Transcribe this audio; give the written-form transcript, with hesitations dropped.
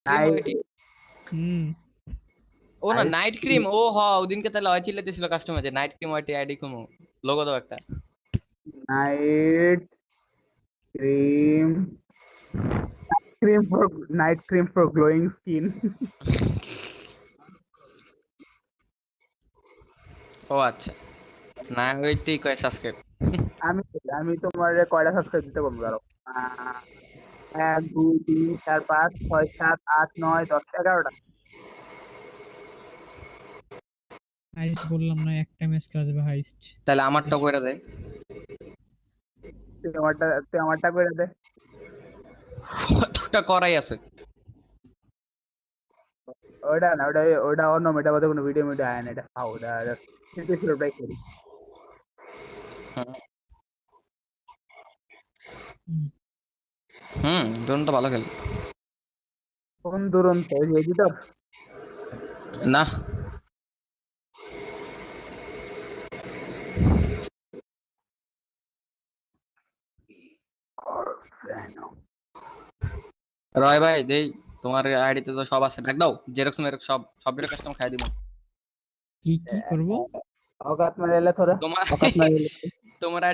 Cream নাই ওইটি হুম ও না ice নাইট ক্রিম ও হ ওদিনকে তাহলে হয় চিল্লাতেছিল কাস্টমার যে নাইট ক্রিম ওইটি আইডি কুমু লোগো দাও একটা night cream night cream for glowing skin. ও আচ্ছা না ওইটাই কয় সাবস্ক্রাইব আমি আমি তোমার কয়টা সাবস্ক্রাইব দিতে বলবো দাঁড়াও 1 2 3 4 5 6 7 8 9 10 11টা। হাইস্ট বললাম না, একটা ম্যাচ খেলা যাবে হাইস্ট। তাহলে আমারটা কইরা দেয় তুই আমারটা করে দে। ওটা করাই আছে ওটা না ওটা অন্য মেটা বলতে কোনো ভিডিও মিডিও আয় না, এটা খাও ওটা ছিল ওটাই করি। হুম হুম। দুরন্ত তো ভালো খেলে কোন দুরন্ত ওই যে এডিটর? না রয় ভাই দেই তোমার আইডিতে তো সব আছে ডাক দাও জেরক্স মেরক্স সব কাস্টম খাই দিব কি কি করবো? औकात में ले ले थोड़ा তোমার औकात में ले ले। তোমার